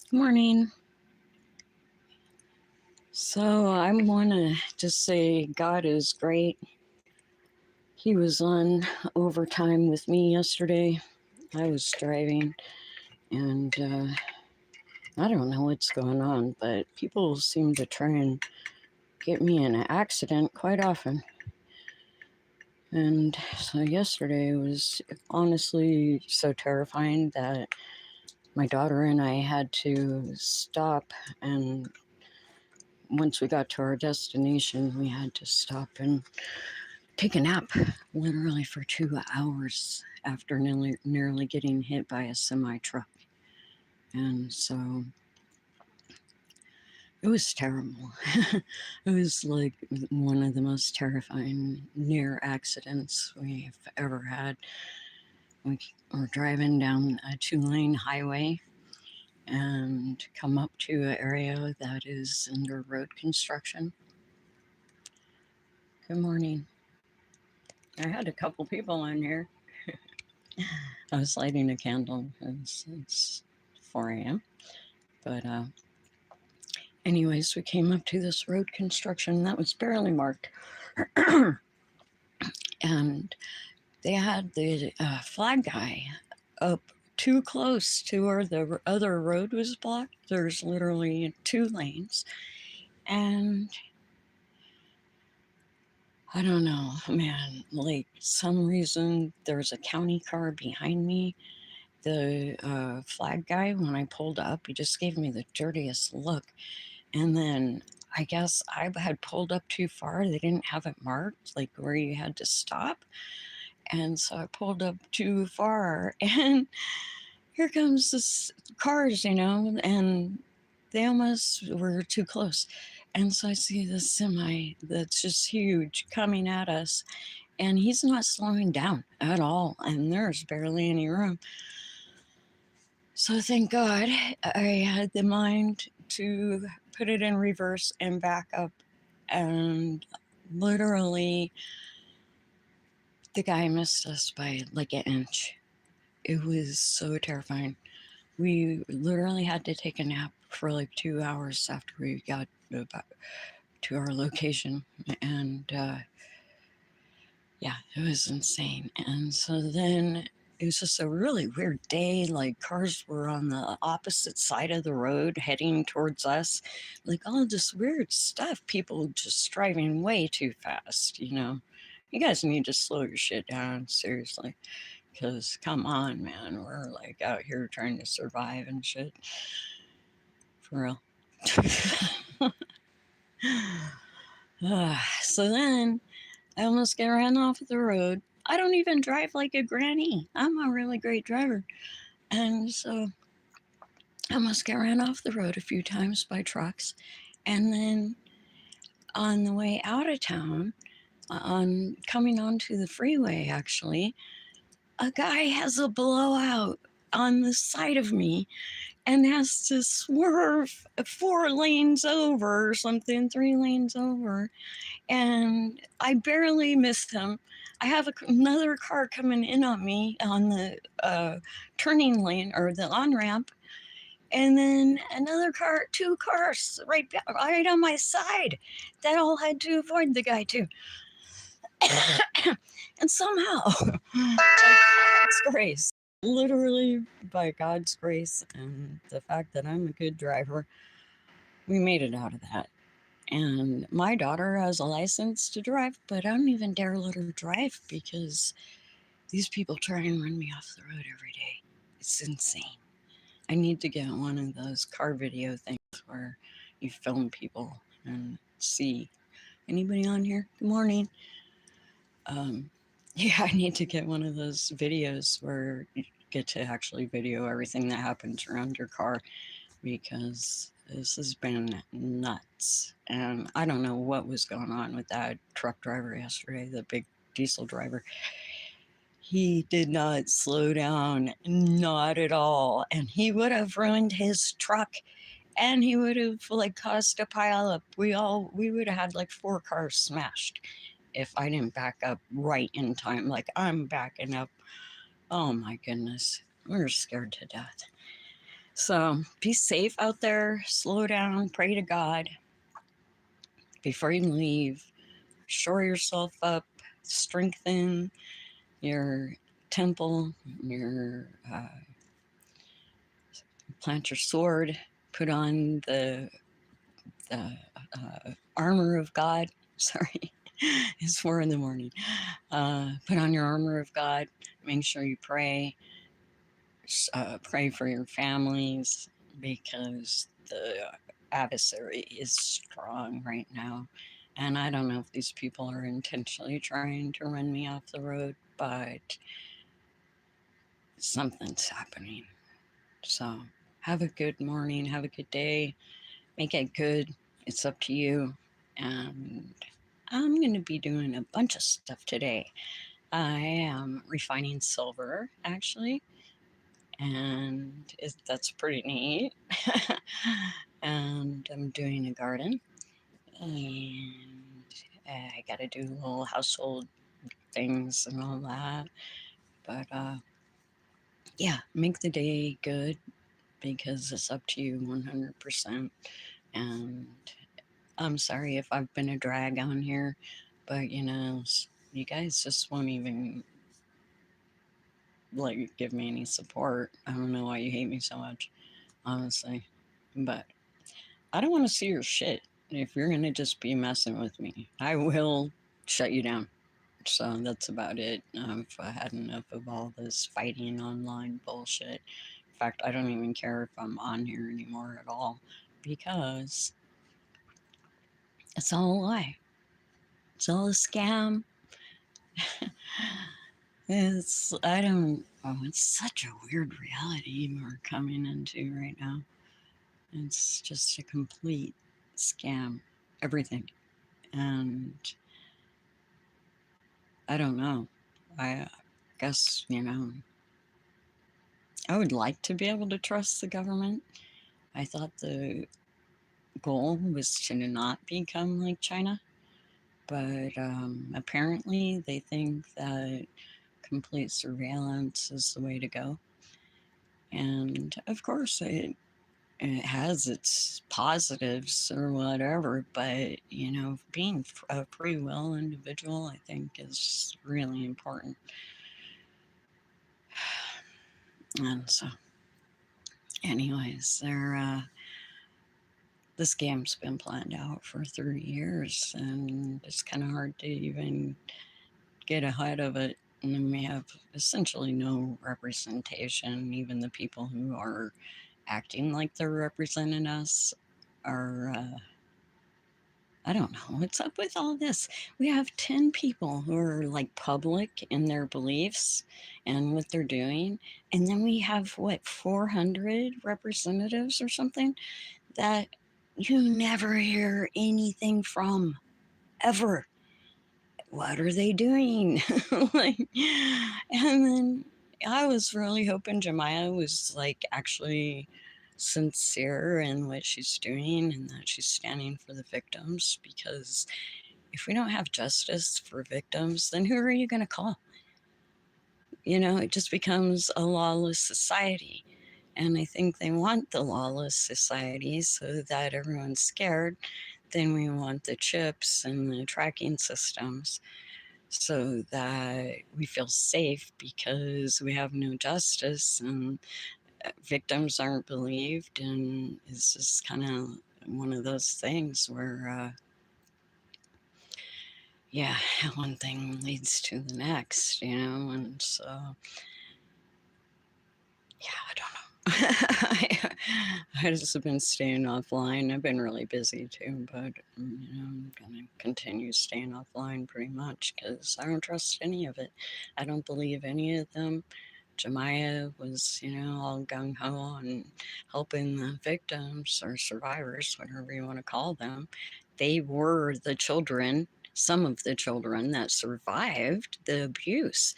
Good morning. So I want to just say God is great. He was on overtime with me yesterday. I was driving, and I don't know what's going on, but people seem to try and get me in an accident quite often. And so yesterday was honestly so terrifying that my daughter and I had to stop, and once we got to our destination, we had to stop and take a nap literally for 2 hours after nearly getting hit by a semi truck. And so it was terrible. It was like one of the most terrifying near accidents we've ever had. We were driving down a 2-lane highway and come up to an area that is under road construction. Good morning. I had a couple people on here. I was lighting a candle. It's 4 a.m. But anyways, we came up to this road construction that was barely marked. And they had the flag guy up too close to where the other road was blocked. There's literally 2 lanes. And I don't know, man, like some reason there's a county car behind me. The flag guy, when I pulled up, he just gave me the dirtiest look. And then I guess I had pulled up too far. They didn't have it marked, like where you had to stop. And so I pulled up too far. And here comes this cars, and they almost were too close. And so I see this semi that's just huge coming at us. And he's not slowing down at all. And there's barely any room. So thank God I had the mind to put it in reverse and back up. And literally, the guy missed us by like an inch. It was so terrifying. We literally had to take a nap for like 2 hours after we got to our location. And yeah, it was insane. And so then it was just a really weird day. Like cars were on the opposite side of the road heading towards us. Like all this weird stuff. People just driving way too fast. You guys need to slow your shit down, seriously. Because come on, man. We're like out here trying to survive and shit. For real. So then I almost get ran off of the road. I don't even drive like a granny. I'm a really great driver. And so I almost get ran off the road a few times by trucks. And then on the way out of town, on coming onto the freeway, actually, a guy has a blowout on the side of me and has to swerve 4 lanes over or something, 3 lanes over. And I barely missed him. I have another car coming in on me on the turning lane or the on ramp, and then another car, 2 cars right on my side. That all had to avoid the guy too. And somehow, by God's grace, literally by God's grace, and the fact that I'm a good driver, we made it out of that. And my daughter has a license to drive, but I don't even dare let her drive because these people try and run me off the road every day. It's insane. I need to get one of those car video things where you film people and see. Anybody on here? Good morning. Yeah, I need to get one of those videos where you get to actually video everything that happens around your car because this has been nuts. And I don't know what was going on with that truck driver yesterday, the big diesel driver. He did not slow down, not at all. And he would have ruined his truck and he would have like caused a pile up. We would have had like 4 cars smashed if I didn't back up right in time. Like I'm backing up. Oh my goodness. We were scared to death. So be safe out there, slow down, pray to God before you leave, shore yourself up, strengthen your temple, your plant your sword, put on the armor of God. Sorry, it's 4 in the morning. Put on your armor of God. Make sure you pray. Pray for your families because the adversary is strong right now. And I don't know if these people are intentionally trying to run me off the road, but something's happening. So have a good morning, have a good day, make it good. It's up to you. And I'm going to be doing a bunch of stuff today. I am refining silver, actually, and that's pretty neat. And I'm doing a garden, and I got to do little household things and all that. But yeah, make the day good because it's up to you 100%. And I'm sorry if I've been a drag on here, but you guys just won't even like give me any support. I don't know why you hate me so much, honestly. But I don't want to see your shit. If you're gonna just be messing with me, I will shut you down. So that's about it. I've had enough of all this fighting online bullshit. In fact, I don't even care if I'm on here anymore at all because it's all a lie. It's all a scam. I don't, oh, it's such a weird reality we're coming into right now. It's just a complete scam. Everything. And I don't know. I guess, I would like to be able to trust the government. I thought the goal was to not become like China, but apparently they think that complete surveillance is the way to go. And of course, it has its positives or whatever, but being a free will individual, I think, is really important. And so, anyways, this game's been planned out for 30 years, and it's kind of hard to even get ahead of it. And then we have essentially no representation. Even the people who are acting like they're representing us are, I don't know what's up with all this. We have 10 people who are like public in their beliefs and what they're doing. And then we have, what, 400 representatives or something that you never hear anything from ever. What are they doing? Like, and then I was really hoping Jemiah was like actually sincere in what she's doing and that she's standing for the victims, because if we don't have justice for victims, then who are you going to call? It just becomes a lawless society. And I think they want the lawless society so that everyone's scared. Then we want the chips and the tracking systems so that we feel safe because we have no justice and victims aren't believed. And it's just kind of one of those things where, yeah, one thing leads to the next, and so yeah, I don't know. I just have been staying offline. I've been really busy too, but I'm gonna continue staying offline pretty much because I don't trust any of it. I don't believe any of them. Jemiah was, all gung ho on helping the victims or survivors, whatever you want to call them. They were the children, some of the children that survived the abuse,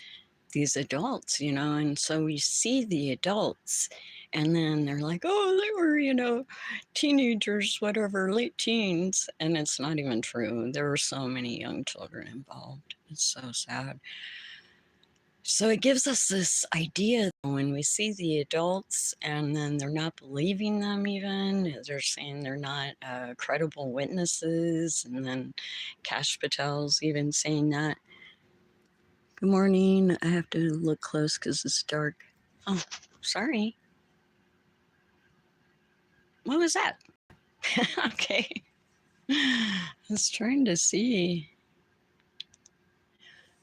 these adults, and so we see the adults and then they're like, oh, they were, teenagers, whatever, late teens. And it's not even true. There were so many young children involved. It's so sad. So it gives us this idea when we see the adults and then they're not believing them, even they're saying they're not credible witnesses, and then Cash Patel's even saying that. Good morning. I have to look close because it's dark. Oh, sorry. What was that? Okay. I was trying to see.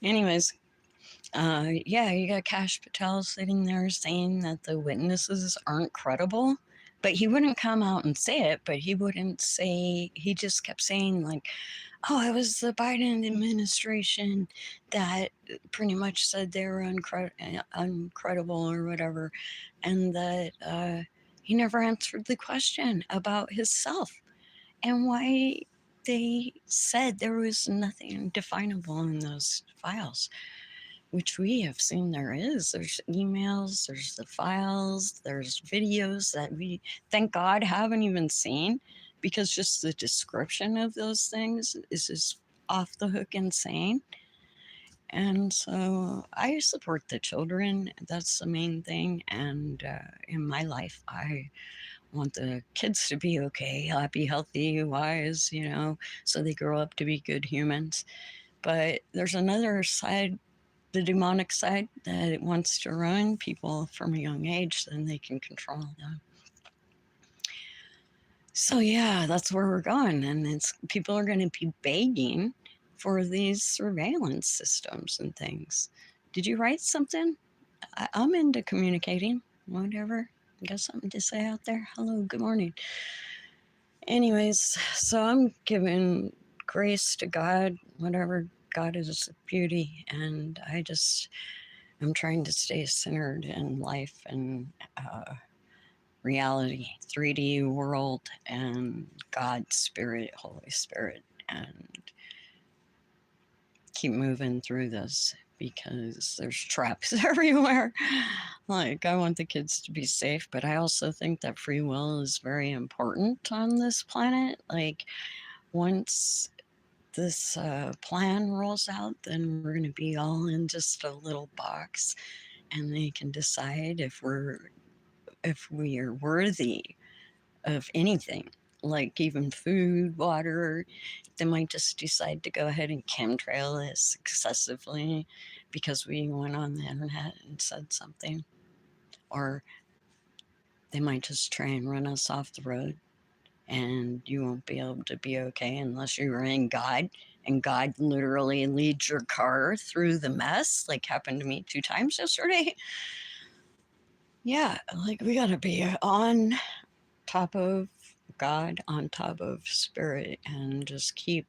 Anyways, yeah, you got Cash Patel sitting there saying that the witnesses aren't credible, but he wouldn't come out and say it. But he wouldn't say. He just kept saying like, "Oh, it was the Biden administration that pretty much said they were uncredible or whatever," and that he never answered the question about himself and why they said there was nothing definable in those files, which we have seen there is. There's emails, there's the files, there's videos that we, thank God, haven't even seen, because just the description of those things is just off the hook insane. And so I support the children. That's the main thing. And in my life, I want the kids to be okay, happy, healthy, wise, so they grow up to be good humans. But there's another side, the demonic side, that it wants to ruin people from a young age, then they can control them. So yeah, that's where we're going. And it's people are going to be begging for these surveillance systems and things. Did you write something? I'm into communicating, whatever. Got something to say out there? Hello, good morning. Anyways, so I'm giving grace to God, whatever. God is beauty, and I'm trying to stay centered in life and reality, 3D world, and God, Spirit, Holy Spirit, and keep moving through this because there's traps everywhere. Like, I want the kids to be safe, but I also think that free will is very important on this planet. Like, once this plan rolls out, then we're going to be all in just a little box, and they can decide if we are worthy of anything, like even food, water. They might just decide to go ahead and chemtrail us excessively because we went on the internet and said something. Or they might just try and run us off the road, and you won't be able to be okay unless you're in God, and God literally leads your car through the mess, like happened to me 2 times yesterday. Yeah, like we got to be on top of God, on top of Spirit, and just keep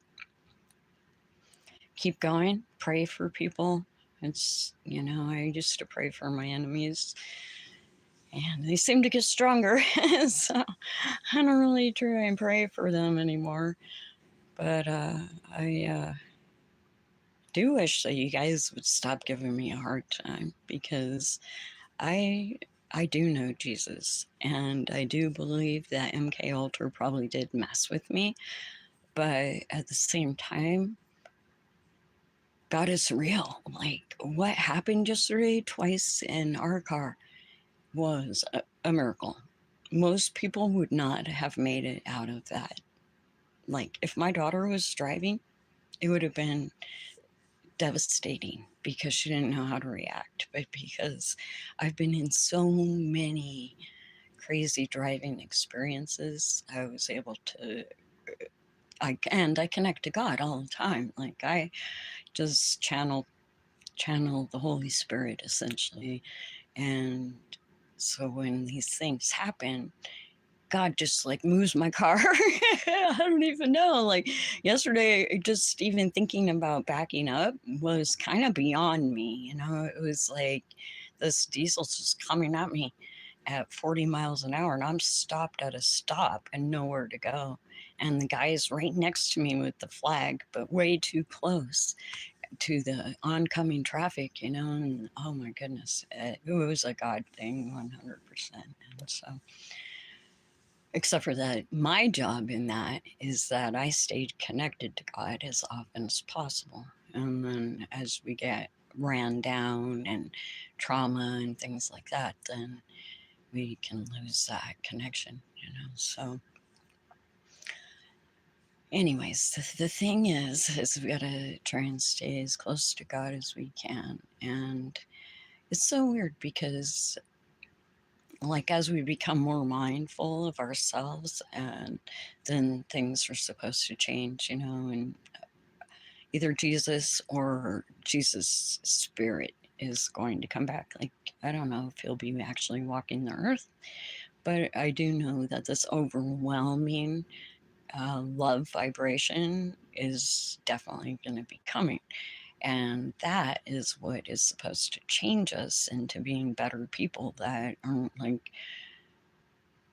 going. Pray for people. It's, I used to pray for my enemies, and they seem to get stronger. So I don't really try and pray for them anymore. But I do wish that you guys would stop giving me a hard time, because I I do know Jesus, and I do believe that MK Ultra probably did mess with me, but at the same time, God is real. Like, what happened yesterday twice in our car was a miracle. Most people would not have made it out of that. Like, if my daughter was driving, it would have been devastating because she didn't know how to react. But because I've been in so many crazy driving experiences, I was able to, I connect to God all the time. Like, I just channel the Holy Spirit essentially. And so when these things happen, God just like moves my car. I don't even know. Like yesterday, just even thinking about backing up was kind of beyond me. It was like this diesel's just coming at me at 40 miles an hour, and I'm stopped at a stop and nowhere to go. And the guy is right next to me with the flag, but way too close to the oncoming traffic, and oh my goodness, it was a God thing, 100%. And so, except for that, my job in that is that I stayed connected to God as often as possible. And then as we get ran down and trauma and things like that, then we can lose that connection, you know. So anyways, the thing is we gotta try and stay as close to God as we can. And it's so weird because like as we become more mindful of ourselves, and then things are supposed to change, you know, and either Jesus or Jesus spirit is going to come back. Like I don't know if he'll be actually walking the earth, but I do know that this overwhelming love vibration is definitely going to be coming. And that is what is supposed to change us into being better people that aren't like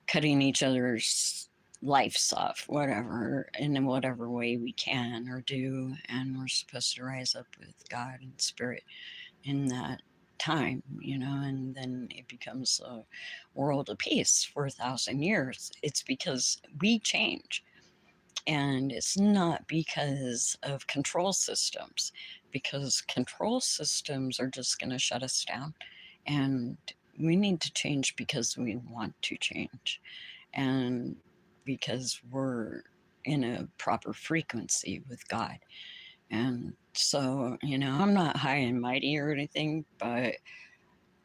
cutting each other's lives off, whatever, in whatever way we can or do. And we're supposed to rise up with God and spirit in that time, you know, and then it becomes a world of peace for 1,000 years. It's because we change. And it's not because of control systems, because control systems are just going to shut us down. And we need to change because we want to change and because we're in a proper frequency with God. And so, you know, I'm not high and mighty or anything, but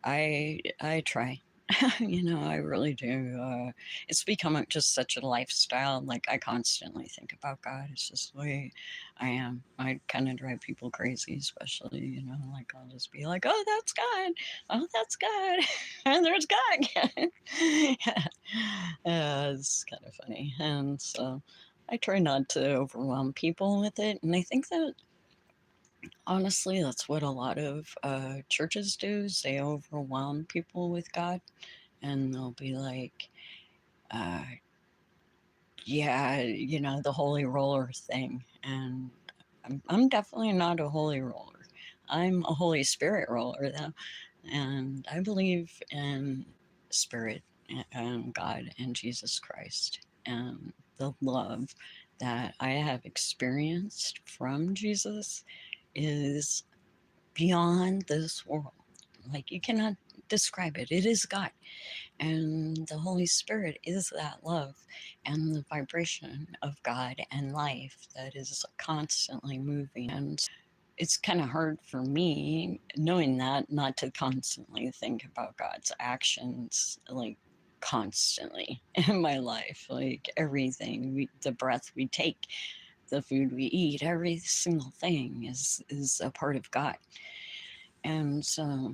I try. You know, I really do. It's become just such a lifestyle. Like I constantly think about God. It's just the way I am. I kind of drive people crazy, especially, you know, like I'll just be like, "Oh, that's God. Oh, that's God." And there's God again. Yeah, it's kind of funny. And so I try not to overwhelm people with it. And I think that honestly, that's what a lot of churches do is they overwhelm people with God, and they'll be like, uh, yeah, you know, the holy roller thing. And I'm definitely not a holy roller. I'm a Holy Spirit roller, though. And I believe in spirit and God and Jesus Christ and the love that I have experienced from Jesus is beyond this world. Like you cannot describe it. It is God. And the Holy Spirit is that love and the vibration of God and life that is constantly moving. And it's kind of hard for me, knowing that, not to constantly think about God's actions, like constantly in my life. Like everything, the breath we take, the food we eat, every single thing is a part of God. And so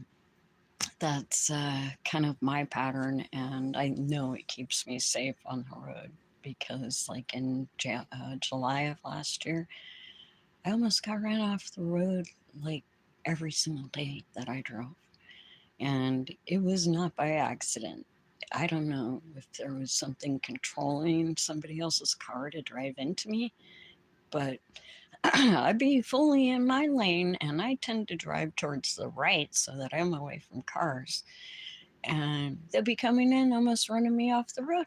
that's kind of my pattern, and I know it keeps me safe on the road because, like in July of last year, I almost got ran off the road like every single day that I drove, and it was not by accident. I don't know if there was something controlling somebody else's car to drive into me, but I'd be fully in my lane, and I tend to drive towards the right so that I'm away from cars. And they'll be coming in, almost running me off the road.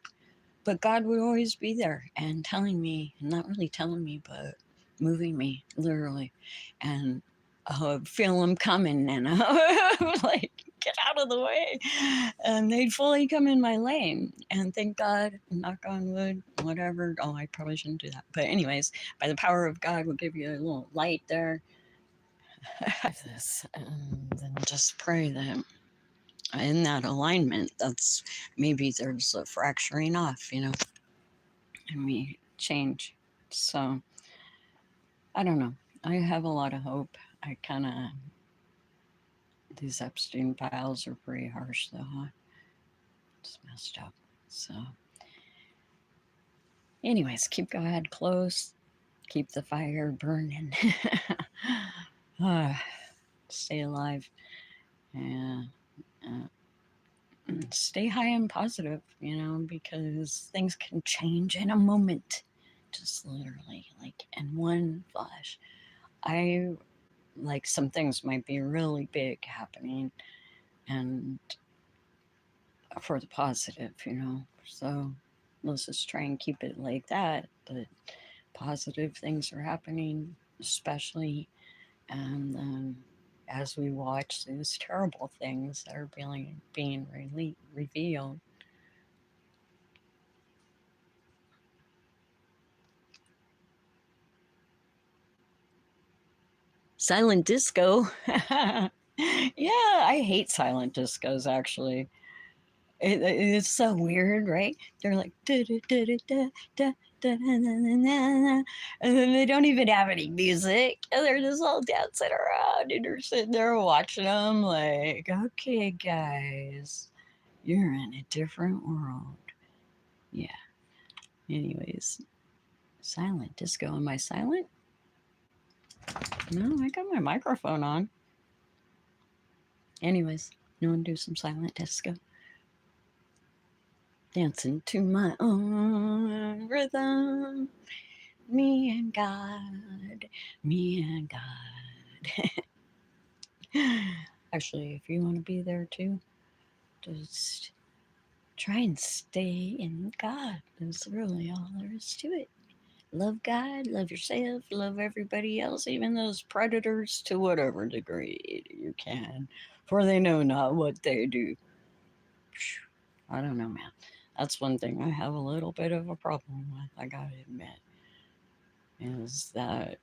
But God would always be there and telling me, not really telling me, but moving me, literally. And I would feel them coming, and I would like, get out of the way. And they'd fully come in my lane. And thank God, knock on wood, whatever. Oh, I probably shouldn't do that. But, anyways, by the power of God, we'll give you a little light there. This, and then just pray that in that alignment, that's maybe there's a fracturing off, you know, and we change. So I don't know. I have a lot of hope. I kind of, these Epstein files are pretty harsh though, huh? It's messed up. So, anyways, keep God close, keep the fire burning, stay alive, and stay high and positive, you know, because things can change in a moment, just literally, like in one flash. I like some things might be really big happening and for the positive, you know. So let's just try and keep it like that. But positive things are happening, especially, and as we watch these terrible things that are being revealed. Silent disco. Yeah, I hate silent discos actually. It's so weird, right? They're like da da da da da da da na, na, na, na, and then they don't even have any music, and they're just all dancing around, and you're sitting there watching them, like, okay, guys, you're in a different world. Yeah. Anyways, silent disco. Am I silent? No, I got my microphone on. Anyways, you want to do some silent disco? Dancing to my own rhythm. Me and God, me and God. Actually, if you want to be there too, just try and stay in God. That's really all there is to it. Love God, love yourself, love everybody else, even those predators to whatever degree you can, for they know not what they do. I don't know, man. That's one thing I have a little bit of a problem with, I gotta admit, is that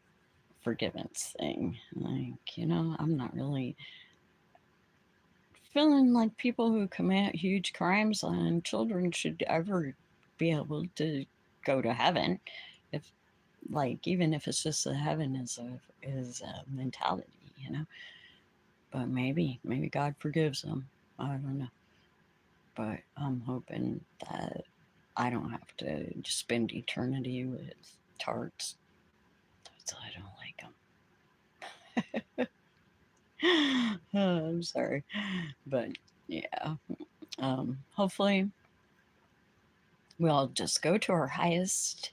forgiveness thing. Like, I'm not really feeling like people who commit huge crimes on children should ever be able to go to heaven. If, like, even if it's just that heaven is a mentality. But maybe God forgives them. I don't know. But I'm hoping that I don't have to spend eternity with tarts. So I don't like them. I'm sorry, but yeah. Hopefully, we'll just go to our highest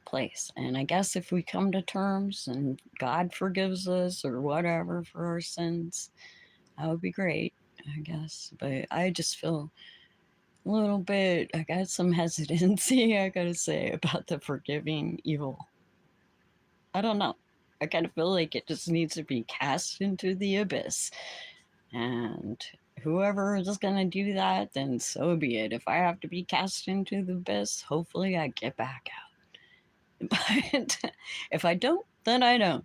place. And I guess if we come to terms and God forgives us or whatever for our sins, that would be great, I guess. But I just feel a little bit, I got some hesitancy, I gotta say, about the forgiving evil. I don't know. I kind of feel like it just needs to be cast into the abyss. And whoever is going to do that, then so be it. If I have to be cast into the abyss, hopefully I get back out. But if I don't, then I don't.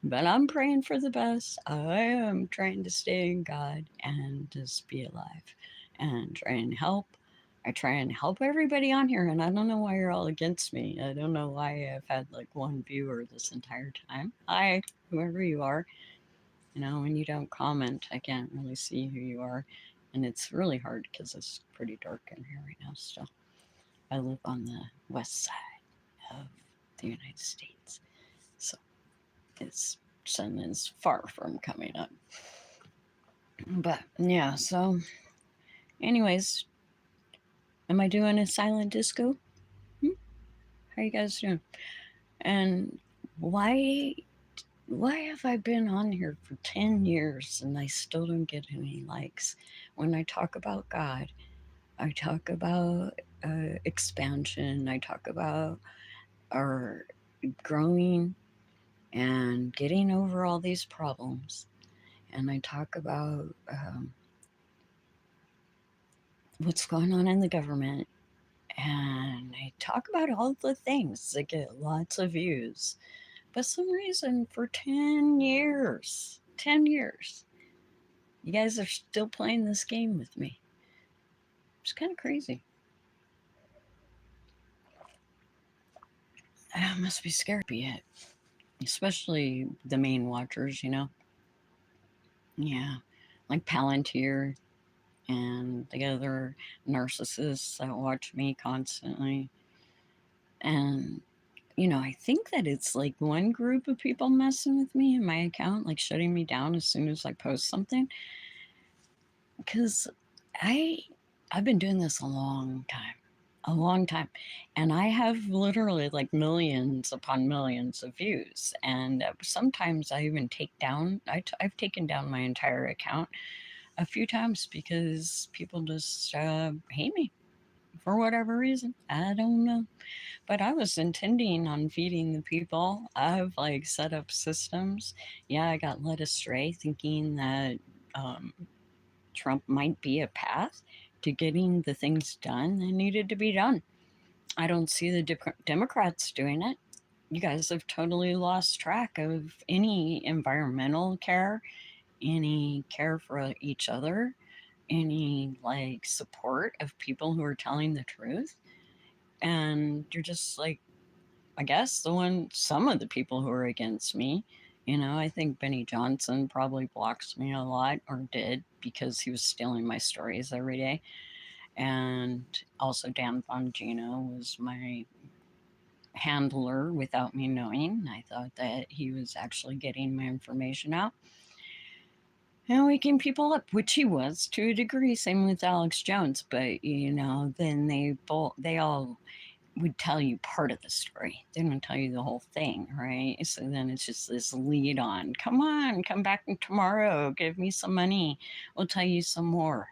But I'm praying for the best. I am trying to stay in God and just be alive and try and help. I try and help everybody on here, and I don't know why you're all against me. I don't know why I've had like one viewer this entire time. Hi, whoever you are. When you don't comment, I can't really see who you are. And it's really hard because it's pretty dark in here right now still. I live on the west side of the United States. So it's sun is far from coming up. But yeah, so anyways, am I doing a silent disco? How you guys doing? And why have I been on here for 10 years and I still don't get any likes? When I talk about God, I talk about expansion, I talk about our growing and getting over all these problems, and I talk about what's going on in the government, and I talk about all the things that get lots of views. But some reason for 10 years, you guys are still playing this game with me. It's kind of crazy. It must be scary, especially the main watchers. Yeah, like Palantir and the other narcissists that watch me constantly. And, I think that it's like one group of people messing with me in my account, like shutting me down as soon as I post something. Because I I've been doing this a long time, and I have literally like millions upon millions of views. And sometimes I even I've taken down my entire account a few times because people just hate me for whatever reason. I don't know. But I was intending on feeding the people. I've like set up systems. Yeah, I got led astray thinking that um, Trump might be a path to getting the things done that needed to be done. I don't see the Democrats doing it. You guys have totally lost track of any environmental care, any care for each other, any like support of people who are telling the truth. And you're just like, I guess some of the people who are against me, I think Benny Johnson probably blocks me a lot, or did, because he was stealing my stories every day. And also Dan Bongino was my handler without me knowing. I thought that he was actually getting my information out and waking people up, which he was to a degree. Same with Alex Jones, but then they all would tell you part of the story. They don't tell you the whole thing, right? So then it's just this lead on. Come on, come back tomorrow. Give me some money. We'll tell you some more.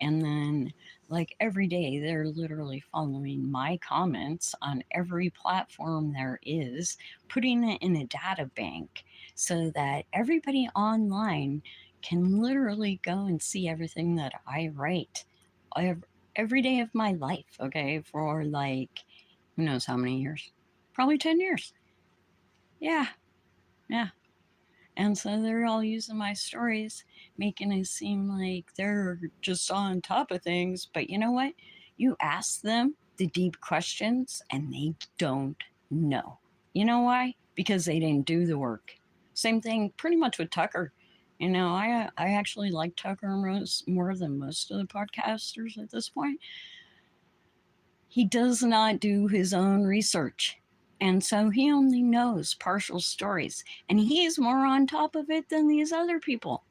And then, like every day, they're literally following my comments on every platform there is, putting it in a data bank so that everybody online can literally go and see everything that I write every day of my life, okay, for like who knows how many years? Probably 10 years. Yeah, yeah. And so they're all using my stories, making it seem like they're just on top of things. But you know what? You ask them the deep questions and they don't know. You know why? Because they didn't do the work. Same thing pretty much with Tucker. I actually like Tucker more than most of the podcasters at this point. He does not do his own research. And so he only knows partial stories. And he's more on top of it than these other people.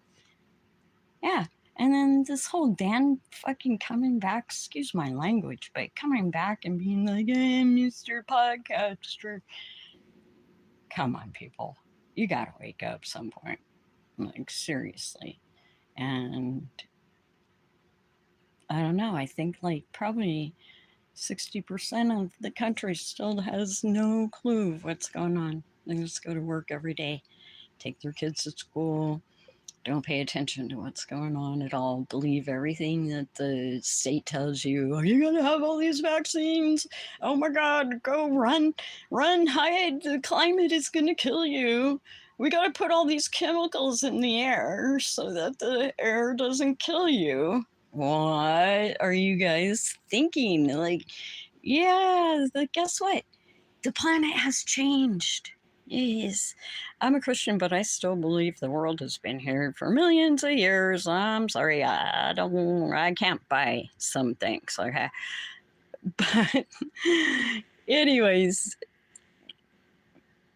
Yeah. And then this whole Dan fucking coming back, excuse my language, but coming back and being like, hey, Mr. Podcaster. Come on, people. You gotta wake up some point. Like, seriously. And I don't know. I think like probably 60% of the country still has no clue what's going on. They just go to work every day, take their kids to school, don't pay attention to what's going on at all, believe everything that the state tells you. Oh, you're going to have all these vaccines. Oh my God, go run, hide. The climate is going to kill you. We got to put all these chemicals in the air so that the air doesn't kill you. What are you guys thinking? Like, yeah, guess what? The planet has changed. Yes. I'm a Christian, but I still believe the world has been here for millions of years. I'm sorry, I can't buy some things, okay? But, anyways,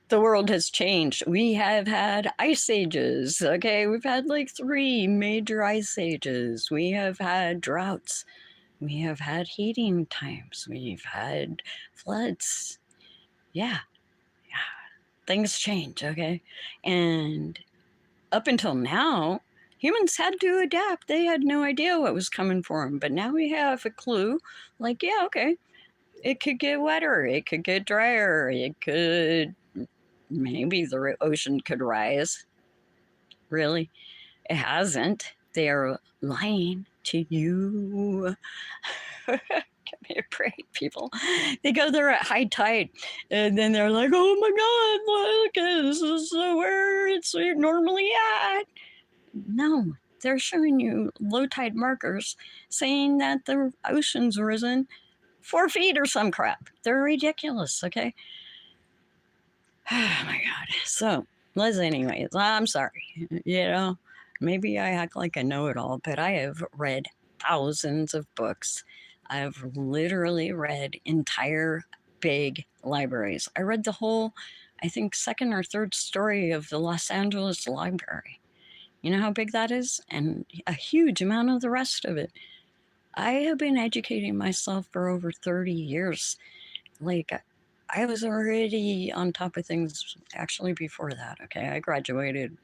the world has changed. We have had ice ages, okay? We've had like 3 major ice ages. We have had droughts. We have had heating times. We've had floods. Yeah, things change, okay? And up until now, humans had to adapt. They had no idea what was coming for them. But now we have a clue like, yeah, okay, it could get wetter, it could get drier, it could, maybe the ocean could rise. Really? It hasn't. They are lying to you. Give me a break, people. They go there at high tide, and then they're like, "Oh my God, look, this is where it's normally at." No, they're showing you low tide markers saying that the ocean's risen 4 feet or some crap. They're ridiculous. Okay. Oh my God. So, anyways, I'm sorry. Maybe I act like I know it all, but I have read thousands of books. I've literally read entire big libraries. I read the whole, I think, second or third story of the Los Angeles Library. You know how big that is? And a huge amount of the rest of it. I have been educating myself for over 30 years. Like, I was already on top of things actually before that. Okay. I graduated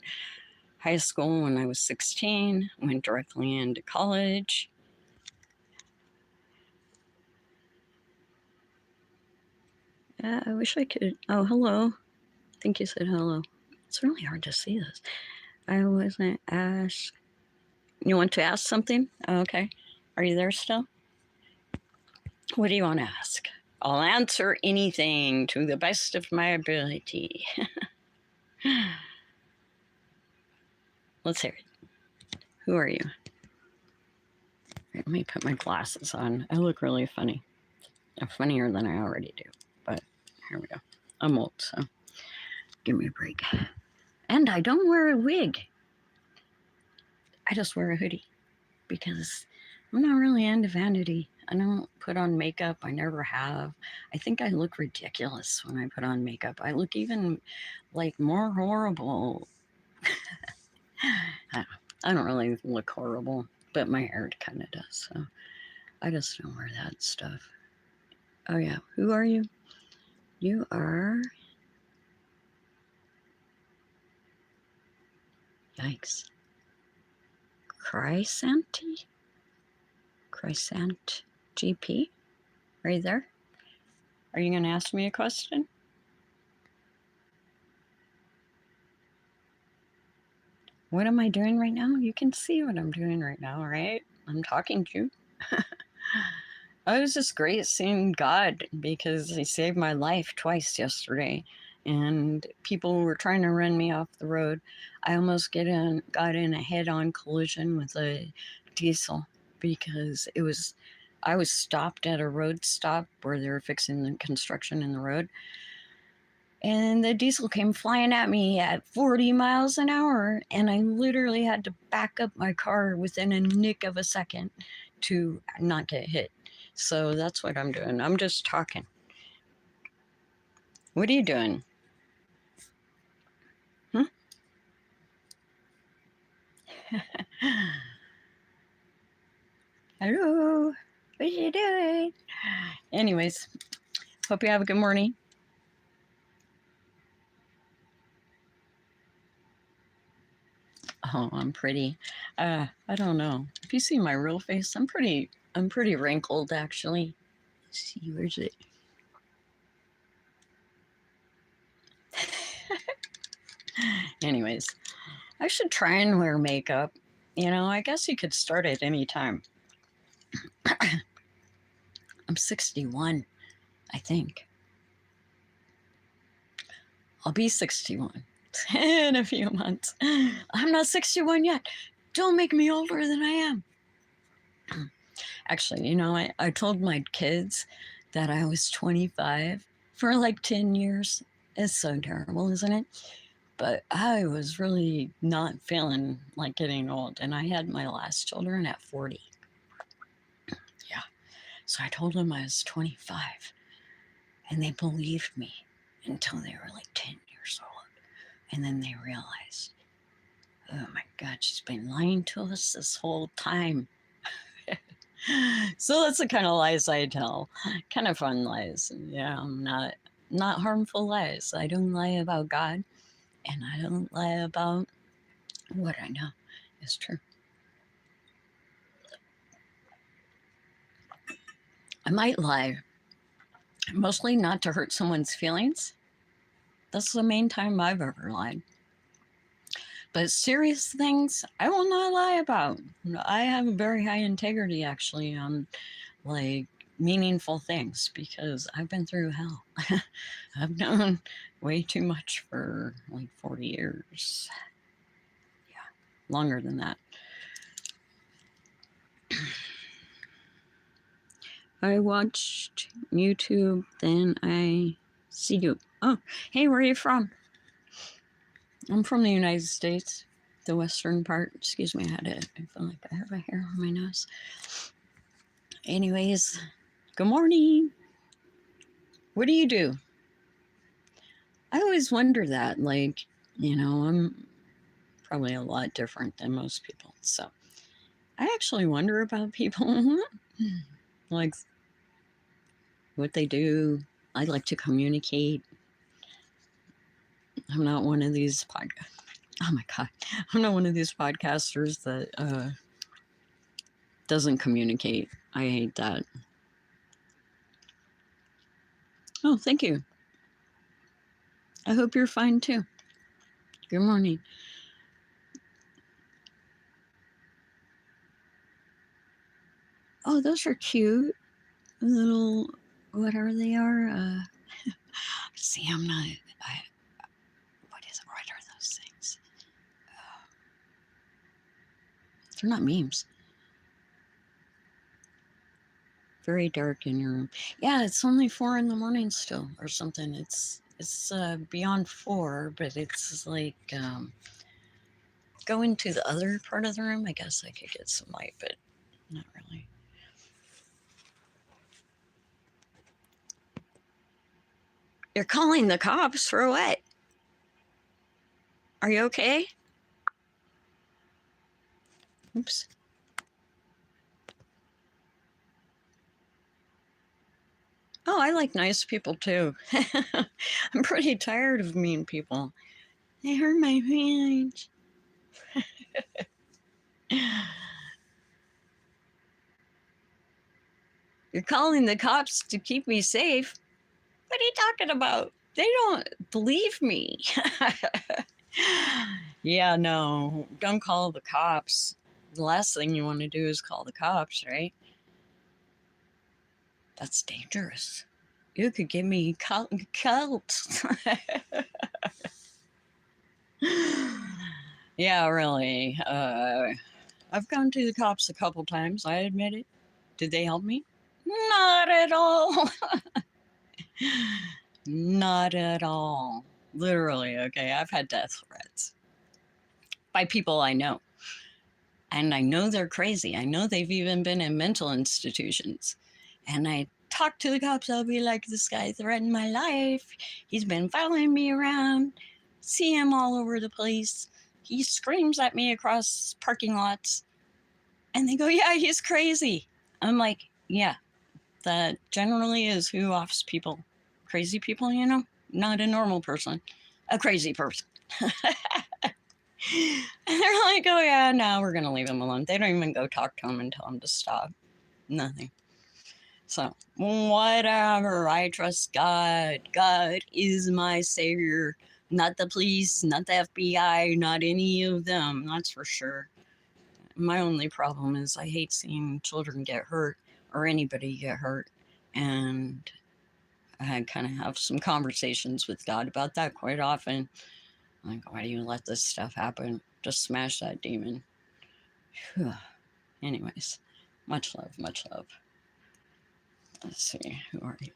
high school when I was 16, went directly into college. I wish I could. Oh, hello. I think you said hello. It's really hard to see this. I wasn't asked. You want to ask something? Oh, okay. Are you there still? What do you want to ask? I'll answer anything to the best of my ability. Let's hear it. Who are you? Let me put my glasses on. I look really funny. Funnier than I already do. But here we go. I'm old, so give me a break. And I don't wear a wig. I just wear a hoodie because I'm not really into vanity. I don't put on makeup. I never have. I think I look ridiculous when I put on makeup. I look even like more horrible. I don't really look horrible, but my hair kind of does. So I just don't wear that stuff. Oh, yeah. Who are you? You are. Yikes. Chrysanti? Chrysant GP? Are you there? Are you going to ask me a question? What am I doing right now? You can see what I'm doing right now, right? I'm talking to you. Oh, it was just great seeing God because He saved my life twice yesterday, and people were trying to run me off the road. I almost got in a head-on collision with a diesel because I was stopped at a road stop where they were fixing the construction in the road. And the diesel came flying at me at 40 miles an hour. And I literally had to back up my car within a nick of a second to not get hit. So that's what I'm doing. I'm just talking. What are you doing? Hmm? Hello. What are you doing? Anyways, hope you have a good morning. Oh, I'm pretty. I don't know. If you see my real face, I'm pretty wrinkled actually. Let's see, where's it? Anyways, I should try and wear makeup. I guess you could start at any time. I'm 61, I think. I'll be 61 in a few months. I'm not 61 yet. Don't make me older than I am. Actually, I told my kids that I was 25 for like 10 years. It's so terrible, isn't it? But I was really not feeling like getting old. And I had my last children at 40. Yeah. So I told them I was 25. And they believed me until they were like 10 years old. And then they realized, oh my God, she's been lying to us this whole time. So that's the kind of lies I tell. Kind of fun lies. Yeah, I'm not harmful lies. I don't lie about God, and I don't lie about what I know is true. I might lie, mostly not to hurt someone's feelings. That's the main time I've ever lied. But serious things, I will not lie about. I have a very high integrity, actually, on like meaningful things because I've been through hell. I've known way too much for like 40 years. Yeah, longer than that. I watched YouTube, then I see you. Oh, hey, where are you from? I'm from the United States, the western part. Excuse me, I feel like I have a hair on my nose. Anyways, good morning. What do you do? I always wonder that. Like, I'm probably a lot different than most people. So I actually wonder about people, like what they do. I like to communicate. I'm not one of these Oh my God. I'm not one of these podcasters that doesn't communicate. I hate that. Oh, thank you. I hope you're fine too. Good morning. Oh, those are cute. Little, whatever they are. See, I'm not. I, what is? What are those things? They're not memes. Very dark in your room. Yeah, it's only 4 in the morning still, or something. It's beyond 4, but it's like going to the other part of the room. I guess I could get some light, but not really. You're calling the cops for what? Are you okay? Oops. Oh, I like nice people too. I'm pretty tired of mean people. They hurt my feelings. You're calling the cops to keep me safe? What are you talking about? They don't believe me. Yeah, no, don't call the cops. The last thing you want to do is call the cops, right? That's dangerous. You could give me cult. Yeah, really. I've gone to the cops a couple times. I admit it. Did they help me? Not at all. Not at all. Literally, okay. I've had death threats by people I know. And I know they're crazy. I know they've even been in mental institutions. And I talk to the cops. I'll be like, this guy threatened my life. He's been following me around. See him all over the place. He screams at me across parking lots. And they go, yeah, he's crazy. I'm like, yeah, that generally is who offs people. Crazy people, you know, not a normal person, a crazy person. And they're like, oh, yeah, no, we're going to leave him alone. They don't even go talk to him and tell him to stop. Nothing. So, whatever. I trust God. God is my savior. Not the police, not the FBI, not any of them. That's for sure. My only problem is I hate seeing children get hurt or anybody get hurt. And I kind of have some conversations with God about that quite often. Like, why do you let this stuff happen? Just smash that demon. Whew. Anyways, much love, much love. Let's see, who are you?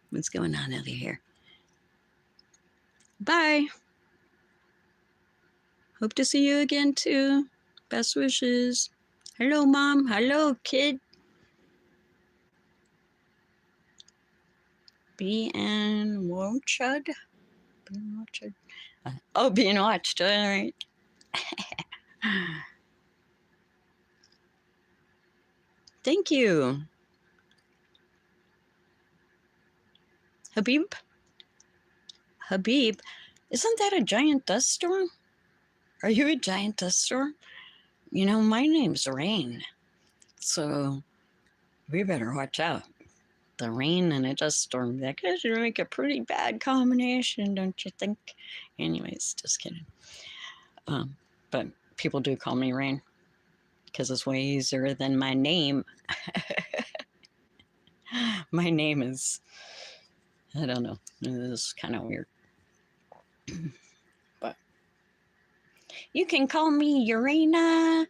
What's going on over here? Bye. Hope to see you again too. Best wishes. Hello, Mom. Hello, kid. Being watched. Being watched. Oh, being watched. All right. Thank you. Habib? Habib? Isn't that a giant dust storm? Are you a giant dust storm? You know, my name's Rain. So we better watch out. The rain and a dust storm, that could make a pretty bad combination, don't you think? Anyways, just kidding. But people do call me Rain because it's way easier than my name. My name is, I don't know, it's kind of weird. But you can call me Ereana.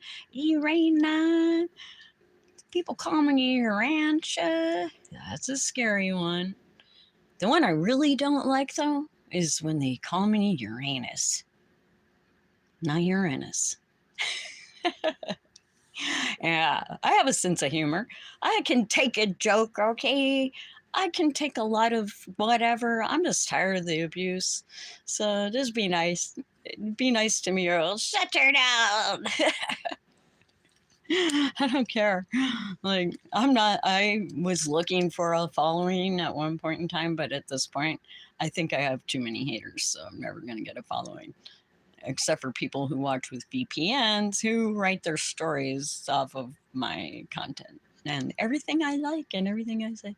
People call me Urantia. That's a scary one. The one I really don't like, though, is when they call me Uranus. Not Uranus. Yeah, I have a sense of humor. I can take a joke, okay? I can take a lot of whatever. I'm just tired of the abuse. So just be nice. Be nice to me or I'll shut her down. I don't care. Like, I was looking for a following at one point in time, but at this point, I think I have too many haters, so I'm never going to get a following. Except for people who watch with VPNs who write their stories off of my content and everything I like and everything I say.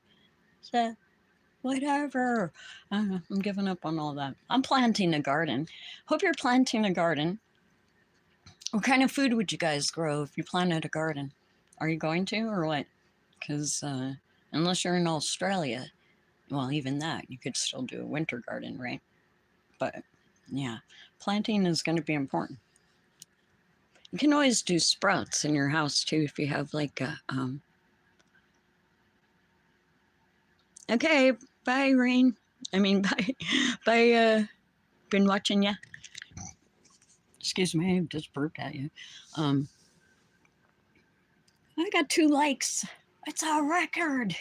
So, Whatever. I'm giving up on all that. I'm planting a garden. Hope you're planting a garden. What kind of food would you guys grow if you planted a garden? Are you going to or what? Because unless you're in Australia, well, even that, you could still do a winter garden, right? But yeah, planting is going to be important. You can always do sprouts in your house too if you have like a. Okay, bye, Rain. I mean, bye, bye. Been watching ya. Excuse me, I just burped at you. Um, I got 2 likes. It's a record.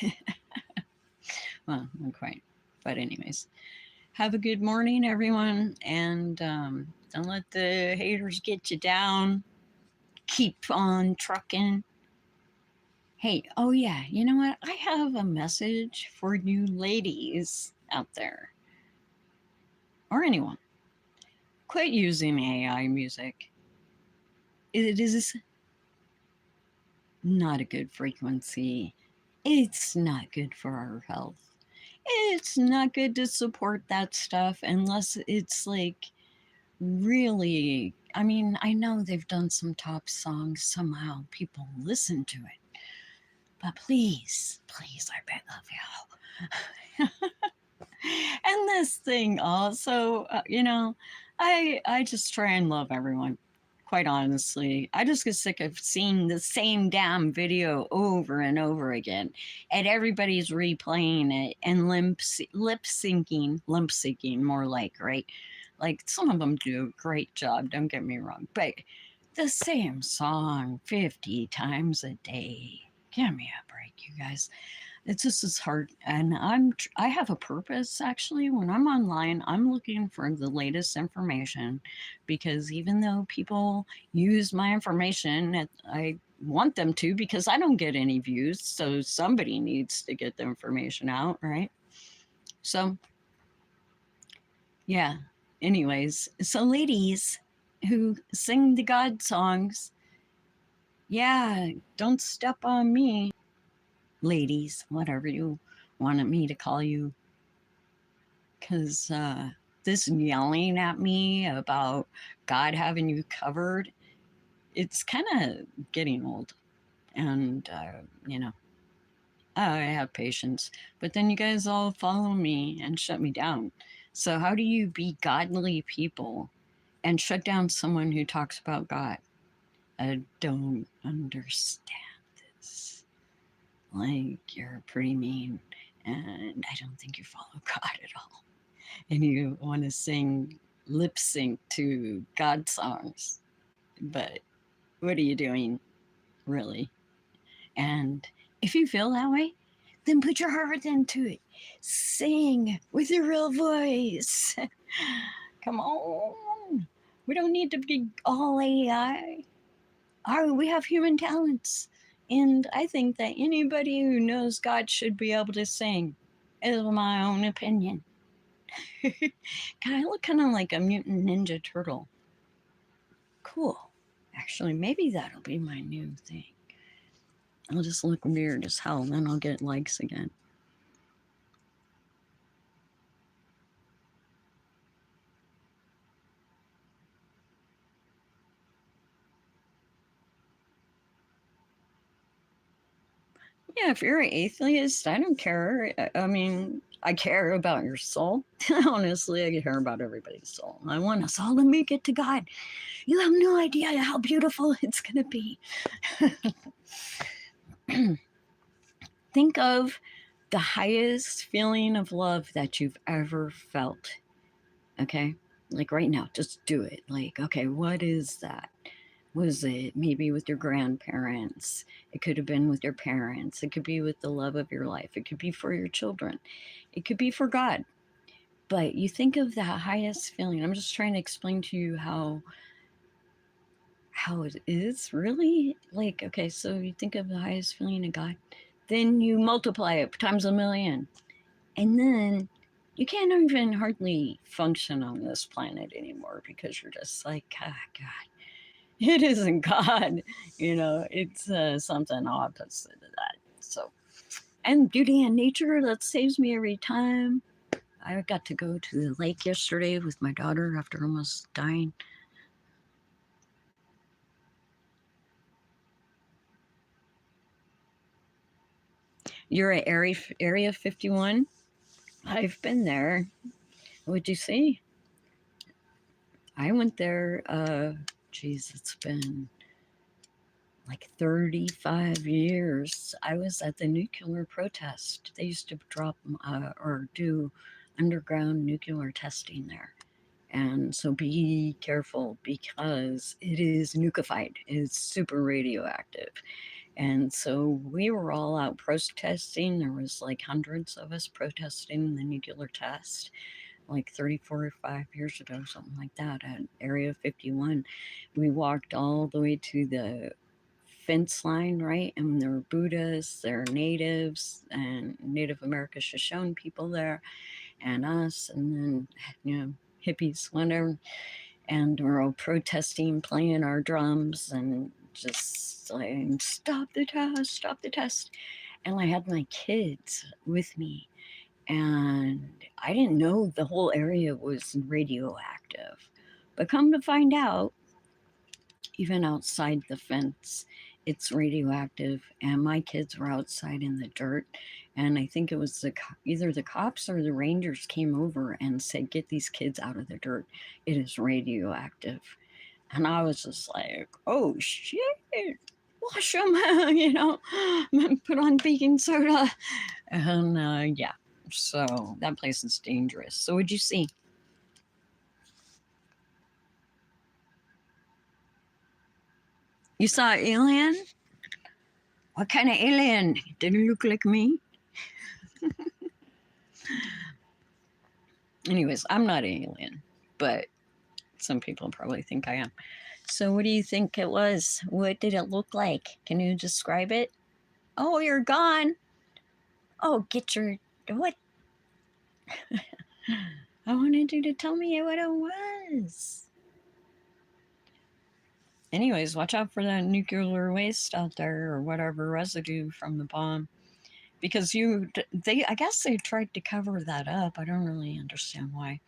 Well, not quite, but anyways, have a good morning, everyone, and don't let the haters get you down. Keep on trucking. Hey, oh yeah, you know what? I have a message for you ladies out there, or anyone. Quit using AI music. It is not a good frequency. It's not good for our health. It's not good to support that stuff unless it's like really. I mean, I know they've done some top songs, somehow people listen to it. But please, please, I beg of you. And this thing also, I just try and love everyone. Quite honestly, I just get sick of seeing the same damn video over and over again, and everybody's replaying it and lip syncing more like, right? Like some of them do a great job. Don't get me wrong, but the same song 50 times a day. Give me a break, you guys. It's just as hard, and I have a purpose actually. When I'm online, I'm looking for the latest information, because even though people use my information, I want them to, because I don't get any views, so somebody needs to get the information out, right? So yeah, anyways, so ladies who sing the God songs, yeah, don't step on me. Ladies, whatever you wanted me to call you, because this yelling at me about God having you covered, it's kind of getting old. And, I have patience, but then you guys all follow me and shut me down. So, how do you be godly people and shut down someone who talks about God? I don't understand this. Like, you're pretty mean, and I don't think you follow God at all. And you want to sing lip sync to God songs. But what are you doing, really? And if you feel that way, then put your heart into it. Sing with your real voice. Come on. We don't need to be all AI. We have human talents. And I think that anybody who knows God should be able to sing, is my own opinion. God, I look kind of like a mutant ninja turtle. Cool. Actually, maybe that'll be my new thing. I'll just look weird as hell, and then I'll get likes again. Yeah, if you're an atheist, I don't care. I mean, I care about your soul. Honestly, I care about everybody's soul. I want us all to make it to God. You have no idea how beautiful it's going to be. Think of the highest feeling of love that you've ever felt. Okay? Like right now, just do it. Like, okay, what is that? Was it maybe with your grandparents? It could have been with your parents. It could be with the love of your life. It could be for your children. It could be for God. But you think of that highest feeling. I'm just trying to explain to you how it is really. Like, okay, so you think of the highest feeling of God, then you multiply it times a million. And then you can't even hardly function on this planet anymore, because you're just like, ah, God, it isn't God, it's something opposite of that. So, And beauty and nature, that saves me every time. I got to go to the lake yesterday with my daughter after almost dying. You're at Area 51? I've been there. What'd you see? I went there, geez, it's been like 35 years. I was at the nuclear protest. They used to drop or do underground nuclear testing there. And so be careful because it is nuclefied, it's super radioactive. And so we were all out protesting. There was like hundreds of us protesting the nuclear test like 34 or 5 years ago, something like that, at Area 51. We walked all the way to the fence line, right? And there were Buddhists, there are natives, and Native American Shoshone people there, and us, and then, hippies, whatever. And we're all protesting, playing our drums, and just saying, stop the test, stop the test. And I had my kids with me, and I didn't know the whole area was radioactive. But come to find out, even outside the fence, it's radioactive. And my kids were outside in the dirt. And I think it was either the cops or the rangers came over and said, get these kids out of the dirt. It is radioactive. And I was just like, oh shit, wash them, put on baking soda. And yeah, so that place is dangerous. So what'd you see? You saw an alien? What kind of alien? Did it look like me? Anyways, I'm not an alien, but some people probably think I am. So what do you think it was? What did it look like? Can you describe it? Oh, you're gone. Oh, get your what? I wanted you to tell me what it was. Anyways, watch out for that nuclear waste out there or whatever residue from the bomb. Because I guess they tried to cover that up. I don't really understand why.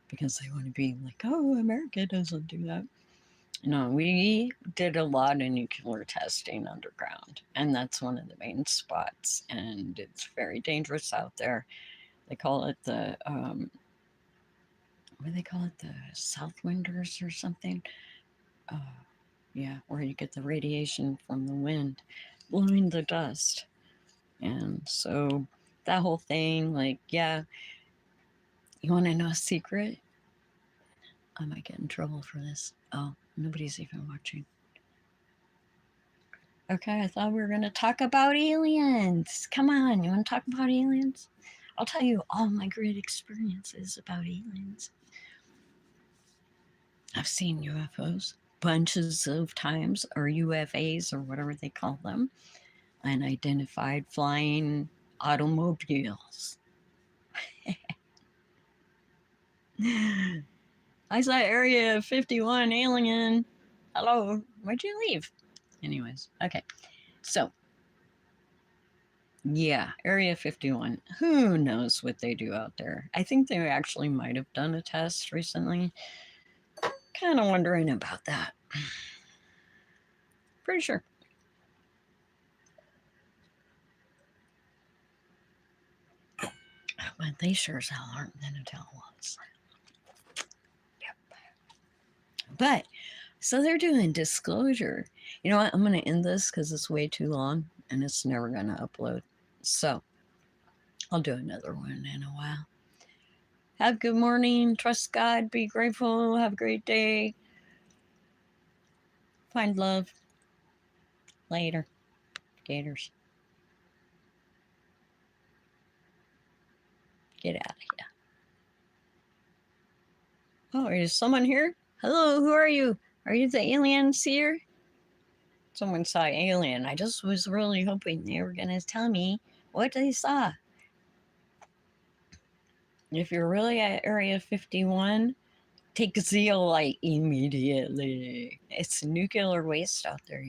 Because they want to be like, oh, America doesn't do that. No, we did a lot of nuclear testing underground, and that's one of the main spots. And it's very dangerous out there. They call it what do they call it? The South Winders or something. Uh, yeah, where you get the radiation from the wind blowing the dust. And so that whole thing, like, yeah, you want to know a secret? I might get in trouble for this. Oh, nobody's even watching. Okay, I thought we were going to talk about aliens. Come on, you want to talk about aliens? I'll tell you all my great experiences about aliens. I've seen UFOs bunches of times, or UFAs, or whatever they call them, and identified flying automobiles. I saw Area 51 alien. Hello, why'd you leave? Anyways, okay. So, yeah, Area 51. Who knows what they do out there? I think they actually might have done a test recently. Kind of wondering about that. Pretty sure. But they sure as hell aren't going to tell us. Yep. But, so they're doing disclosure. You know what? I'm going to end this because it's way too long and it's never going to upload. So, I'll do another one in a while. Have a good morning. Trust God. Be grateful. Have a great day. Find love. Later. Gators. Get out of here. Oh, is someone here? Hello, who are you? Are you the alien seer? Someone saw alien. I just was really hoping they were going to tell me what they saw. If you're really at Area 51, take zeolite immediately. It's nuclear waste out there,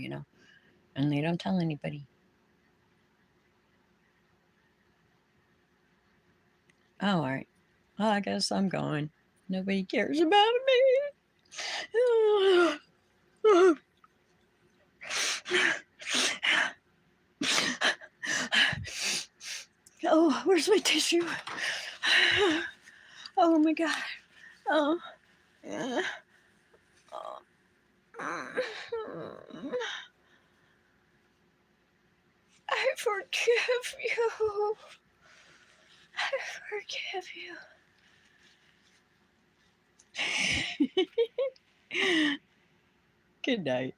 and they don't tell anybody. Oh, all right. Well, I guess I'm going. Nobody cares about me. Oh, where's my tissue? Oh my god. Oh. Yeah. Oh. I forgive you. I forgive you. Good night.